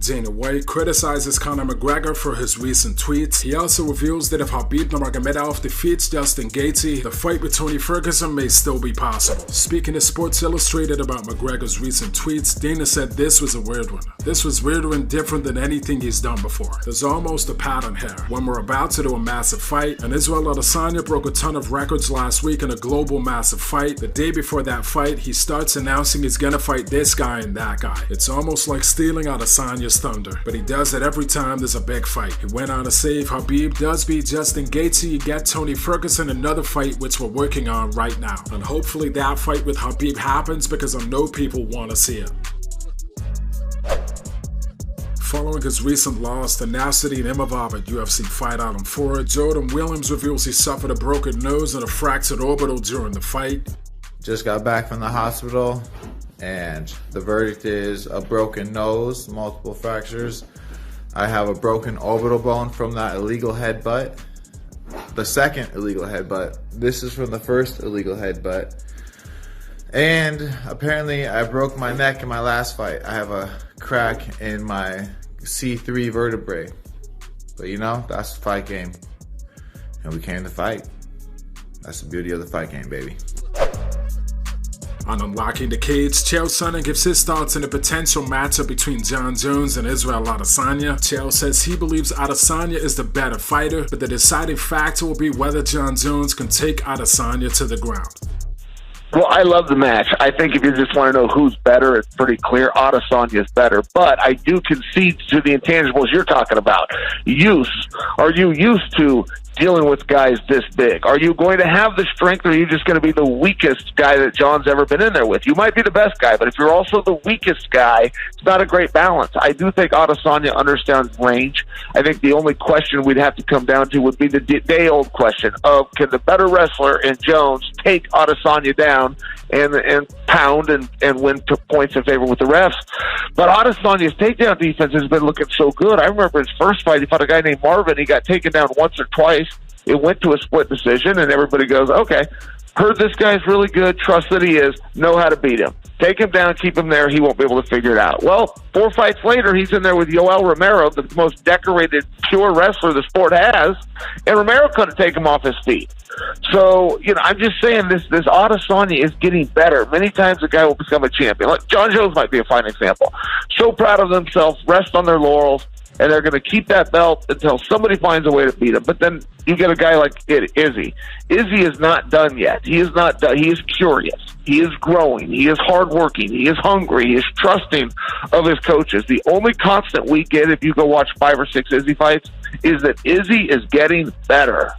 Dana White criticizes Conor McGregor for his recent tweets. He also reveals that if Khabib nurmagomedov defeats Justin Gaethje, the fight with Tony Ferguson may still be possible. Speaking to Sports Illustrated about McGregor's recent tweets, Dana said this was a weird one. This was weirder and different than anything he's done before. There's almost a pattern here. When we're about to do a massive fight, and Israel Adesanya broke a ton of records last week in a global massive fight, the day before that fight, he starts announcing he's gonna fight this guy and that guy. It's almost like stealing Adesanya's thunder, but he does it every time there's a big fight. He went on to say if Khabib does beat Justin Gaethje, you get Tony Ferguson another fight, which we're working on right now. And hopefully that fight with Khabib happens because I know people want to see it. Following his recent loss to Nasruddin Imavov at UFC Fight Island 4, Jordan Williams reveals he suffered a broken nose and a fractured orbital during the fight. Just got back from the hospital, and the verdict is a broken nose, multiple fractures. I have a broken orbital bone from that illegal headbutt. The second illegal headbutt. This is from the first illegal headbutt. And apparently I broke my neck in my last fight. I have a crack in my C3 vertebrae. But you know, that's the fight game. And we came to fight. That's the beauty of the fight game, baby. On Unlocking the Cage, Chael Sonnen gives his thoughts on a potential matchup between Jon Jones and Israel Adesanya. Chael says he believes Adesanya is the better fighter, but the deciding factor will be whether Jon Jones can take Adesanya to the ground. Well, I love the match. I think if you just want to know who's better, it's pretty clear. Adesanya is better. But I do concede to the intangibles you're talking about. Use. Are you used to dealing with guys this big? Are you going to have the strength, or are you just going to be the weakest guy that John's ever been in there with? You might be the best guy, but if you're also the weakest guy, it's not a great balance. I do think Adesanya understands range. I think the only question we'd have to come down to would be the day-old question of, can the better wrestler in Jones take Adesanya down and pound and win points in favor with the refs? But Adesanya's takedown defense has been looking so good. I remember his first fight, he fought a guy named Marvin. He got taken down once or twice. It went to a split decision, and everybody goes, okay, heard this guy's really good, trust that he is, know how to beat him. Take him down, keep him there, he won't be able to figure it out. Well, 4 fights later, he's in there with Yoel Romero, the most decorated, pure wrestler the sport has, and Romero couldn't take him off his feet. So, you know, I'm just saying this Adesanya is getting better. Many times a guy will become a champion. Like Jon Jones might be a fine example. So proud of themselves, rest on their laurels, and they're going to keep that belt until somebody finds a way to beat him. But then you get a guy like Izzy. Izzy is not done yet. He is not done. He is curious. He is growing. He is hardworking. He is hungry. He is trusting of his coaches. The only constant we get if you go watch 5 or 6 Izzy fights is that Izzy is getting better.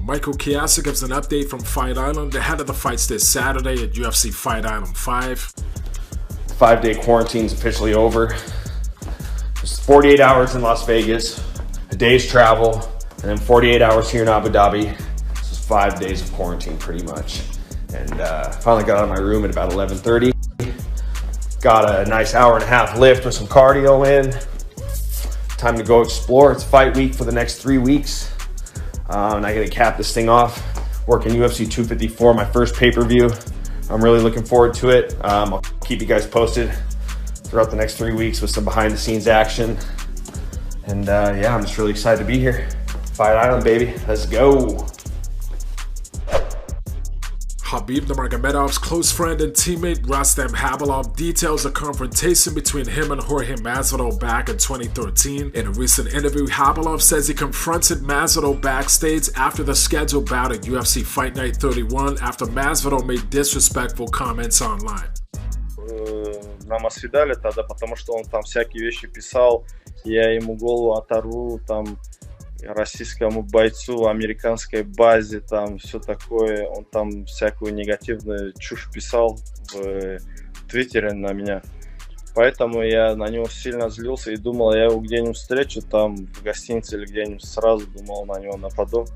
Michael Chiesa gives an update from Fight Island ahead of the fights this Saturday at UFC Fight Island 5. 5-day quarantine is officially over. It's 48 hours in Las Vegas, a day's travel, and then 48 hours here in Abu Dhabi. This is 5 days of quarantine pretty much. And finally got out of my room at about 11:30. Got a nice hour-and-a-half lift with some cardio in. Time to go explore. It's fight week for the next 3 weeks. And I got to cap this thing off, working UFC 254, my first pay-per-view. I'm really looking forward to it. I'll keep you guys posted throughout the next 3 weeks with some behind-the-scenes action. And yeah, I'm just really excited to be here. Fight Island, baby. Let's go. Khabib nurmagomedov's close friend and teammate Rustam Khabilov details a confrontation between him and Jorge Masvidal back in 2013. In a recent interview, Khabilov says he confronted Masvidal backstage after the scheduled bout at UFC Fight Night 31 after Masvidal made disrespectful comments online. Нам освидали тогда, потому что он там всякие вещи писал, я ему голову оторву, там, российскому бойцу, американской базе, там, все такое, он там всякую негативную чушь писал в Твиттере на меня, поэтому я на него сильно злился и думал, я его где-нибудь встречу, там, в гостинице или где-нибудь, сразу думал, на него нападу,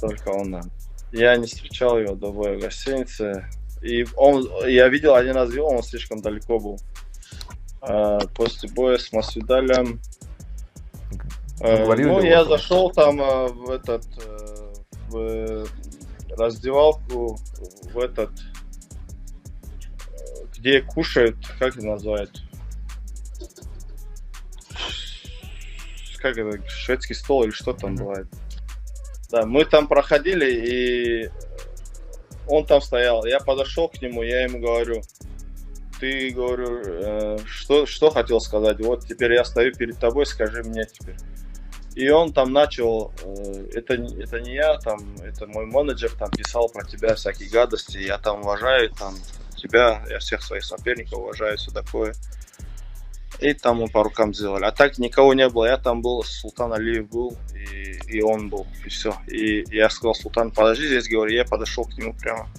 только он, я не встречал его до боя в гостинице. И я видел один раз его, он слишком далеко был. После боя с Масвидалем, я зашел там в раздевалку, где кушают, как это называют, как это, шведский стол или что там бывает. Да, мы там проходили, и он там стоял. Я подошел к нему, я ему говорю, ты, говорю, что хотел сказать? Вот теперь я стою перед тобой, скажи мне теперь. И он там начал, это не я, там, это мой менеджер там писал про тебя всякие гадости, я там уважаю там тебя, я всех своих соперников уважаю, все такое. И там мы по рукам сделали. А так никого не было. Я там был, Султан Алиев был, и он был, и все. И я сказал, Султан, подожди здесь, говорю, я подошел к нему прямо.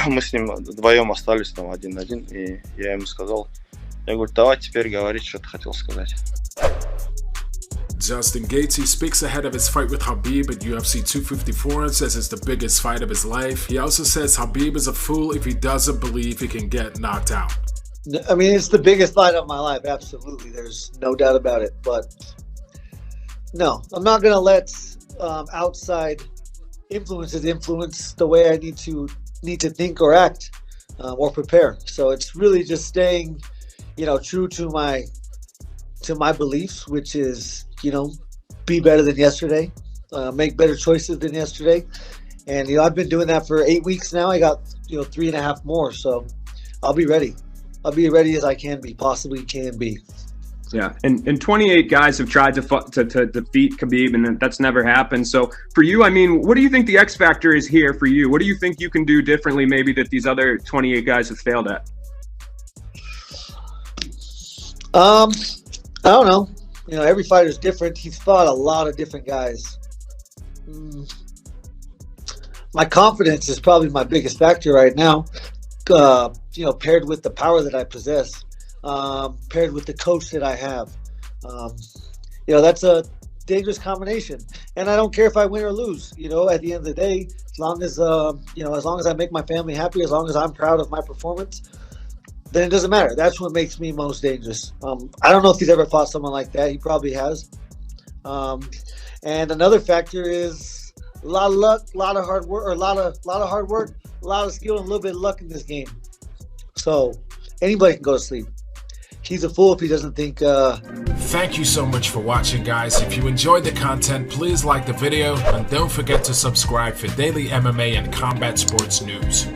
Мы с ним вдвоем остались там один на один, и я ему сказал, я говорю, давай теперь говори, что ты хотел сказать. Justin Gaethje speaks ahead of his fight with Khabib at UFC 254 and says it's the biggest fight of his life. He also says Khabib is a fool if he doesn't believe he can get knocked out. I mean, it's the biggest fight of my life, absolutely. There's no doubt about it. But no, I'm not going to let outside influences influence the way I need to think or act or prepare. So it's really just staying, true to my beliefs, which is, be better than yesterday, make better choices than yesterday. And, I've been doing that for 8 weeks now. I got, 3.5 more. So I'll be ready. I'll be ready as I possibly can be. Yeah, and 28 guys have tried to defeat Khabib, and that's never happened. So for you, I mean, what do you think the X factor is here for you? What do you think you can do differently maybe that these other 28 guys have failed at? I don't know. Every fighter's different. He's fought a lot of different guys. My confidence is probably my biggest factor right now. Paired with the power that I possess, paired with the coach that I have. That's a dangerous combination. And I don't care if I win or lose. At the end of the day, as long as I make my family happy, as long as I'm proud of my performance, then it doesn't matter. That's what makes me most dangerous. I don't know if he's ever fought someone like that. He probably has. And another factor is a lot of luck, a lot of hard work, a lot of hard work, a lot of skill, and a little bit of luck in this game. So anybody can go to sleep. He's a fool if he doesn't think. Thank you so much for watching, guys. If you enjoyed the content, please like the video and don't forget to subscribe for daily MMA and combat sports news.